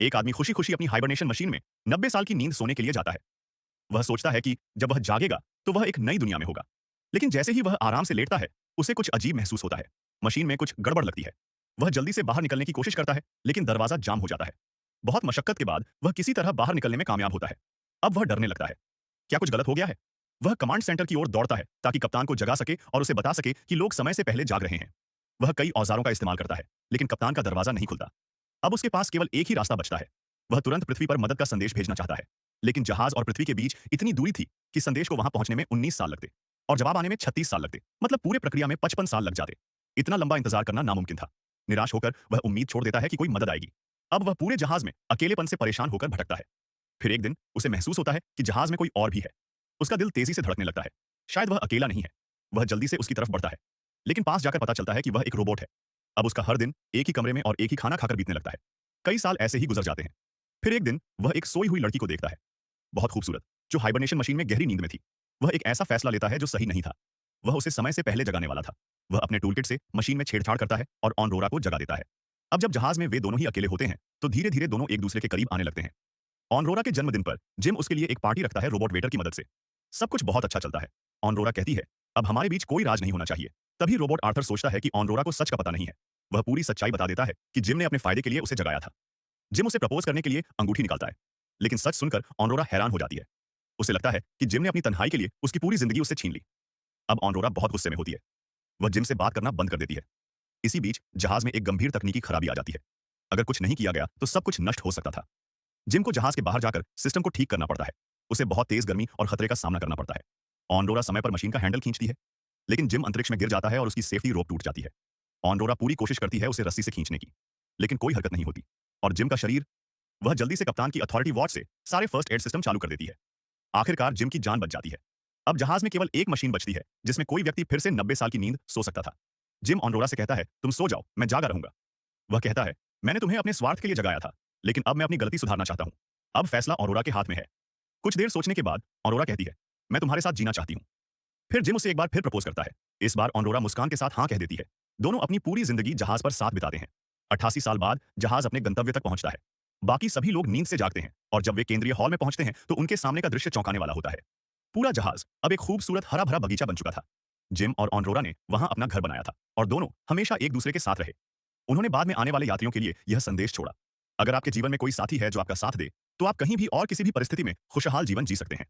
एक आदमी खुशी-खुशी अपनी हाइबरनेशन मशीन में 90 साल की नींद सोने के लिए जाता है। वह सोचता है कि जब वह जागेगा, तो वह एक नई दुनिया में होगा। लेकिन जैसे ही वह आराम से लेटता है, उसे कुछ अजीब महसूस होता है। मशीन में कुछ गड़बड़ लगती है। वह जल्दी से बाहर निकलने की कोशिश करता है, लेकिन दरवाजा जाम हो जाता है। बहुत मशक्कत के बाद वह किसी तरह बाहर निकलने में कामयाब होता है। अब वह डरने लगता है। क्या कुछ गलत हो गया है? वह कमांड सेंटर की ओर दौड़ता है ताकि कप्तान को जगा सके और उसे बता सके कि लोग समय से पहले जाग रहे हैं। वह कई औजारों का इस्तेमाल करता है, लेकिन कप्तान का दरवाजा नहीं खुलता। अब उसके पास केवल एक ही रास्ता बचता है। वह तुरंत पृथ्वी पर मदद का संदेश भेजना चाहता है, लेकिन जहाज और पृथ्वी के बीच इतनी दूरी थी कि संदेश को वहां पहुंचने में 19 साल लगते और जवाब आने में 36 साल लगते। मतलब पूरे प्रक्रिया में 55 साल लग जाते। इतना लंबा इंतजार करना नामुमकिन था। निराश होकर वह उम्मीद छोड़ देता है कि कोई मदद आएगी। अब वह पूरे जहाज में अकेलेपन से परेशान होकर भटकता है। फिर एक दिन उसे महसूस होता है कि जहाज में कोई और भी है। उसका दिल तेजी से धड़कने लगता है। शायद वह अकेला नहीं है। वह जल्दी से उसकी तरफ बढ़ता है, लेकिन पास जाकर पता चलता है कि वह एक रोबोट है। अब उसका हर दिन एक ही कमरे में और एक ही खाना खाकर बीतने लगता है। कई साल ऐसे ही गुजर जाते हैं। फिर एक दिन वह एक सोई हुई लड़की को देखता है, बहुत खूबसूरत, जो हाइबरनेशन मशीन में गहरी नींद में थी। वह एक ऐसा फैसला लेता है जो सही नहीं था। वह उसे समय से पहले जगाने वाला था। वह अपने टूलकिट से मशीन में छेड़छाड़ करता है और ऑनरोरा को जगा देता है। अब जब जहाज में वे दोनों ही अकेले होते हैं, तो धीरे धीरे दोनों एक दूसरे के करीब आने लगते हैं। ऑनरोरा के जन्मदिन पर जिम उसके लिए एक पार्टी रखता है रोबोट वेटर की मदद से। सब कुछ बहुत अच्छा चलता है। ऑनरोरा कहती है, अब हमारे बीच कोई राज नहीं होना चाहिए। तभी रोबोट आर्थर सोचता है कि ऑनरोरा को सच का पता नहीं है। वह पूरी सच्चाई बता देता है कि जिम ने अपने फायदे के लिए उसे जगाया था। जिम उसे प्रपोज करने के लिए अंगूठी निकालता है, लेकिन सच सुनकर ऑनरोरा हैरान हो जाती है। उसे लगता है कि जिम ने अपनी तन्हाई के लिए उसकी पूरी जिंदगी उससे छीन ली। अब ऑनरोरा बहुत गुस्से में होती है। वह जिम से बात करना बंद कर देती है। इसी बीच जहाज में एक गंभीर तकनीकी खराबी आ जाती है। अगर कुछ नहीं किया गया तो सब कुछ नष्ट हो सकता था। जिम को जहाज के बाहर जाकर सिस्टम को ठीक करना पड़ता है। उसे बहुत तेज गर्मी और खतरे का सामना करना पड़ता है। ऑनरोरा समय पर मशीन का हैंडल खींचती है, लेकिन जिम अंतरिक्ष में गिर जाता है और उसकी सेफ्टी रोप टूट जाती है। ऑनरोरा पूरी कोशिश करती है उसे रस्सी से खींचने की, लेकिन कोई हरकत नहीं होती। और जिम का शरीर, वह जल्दी से कप्तान की अथॉरिटी वॉच से सारे फर्स्ट एड सिस्टम चालू कर देती है। आखिरकार जिम की जान बच जाती है। अब जहाज में केवल एक मशीन बचती है जिसमें कोई व्यक्ति फिर से 90 साल की नींद सो सकता था। जिम ऑनरोरा से कहता है, तुम सो जाओ, मैं जागा रहूंगा। वह कहता है, मैंने तुम्हें अपने स्वार्थ के लिए जगाया था, लेकिन अब मैं अपनी गलती सुधारना चाहता हूं। अब फैसला ऑनरोरा के हाथ में है। कुछ देर सोचने के बाद ऑनरोरा कहती है, मैं तुम्हारे साथ जीना चाहती हूँ। फिर जिम उसे एक बार फिर प्रपोज करता है। इस बार ऑनरोरा मुस्कान के साथ हाँ कह देती है। दोनों अपनी पूरी जिंदगी जहाज पर साथ बिताते हैं। 88 साल बाद जहाज अपने गंतव्य तक पहुंचता है। बाकी सभी लोग नींद से जागते हैं और जब वे केंद्रीय हॉल में पहुंचते हैं तो उनके सामने का दृश्य चौंकाने वाला होता है। पूरा जहाज अब एक खूबसूरत हरा भरा बगीचा बन चुका था। जिम और ऑनरोरा ने वहां अपना घर बनाया था और दोनों हमेशा एक दूसरे के साथ रहे। उन्होंने बाद में आने वाले यात्रियों के लिए यह संदेश छोड़ा, अगर आपके जीवन में कोई साथी है जो आपका साथ दे, तो आप कहीं भी और किसी भी परिस्थिति में खुशहाल जीवन जी सकते हैं।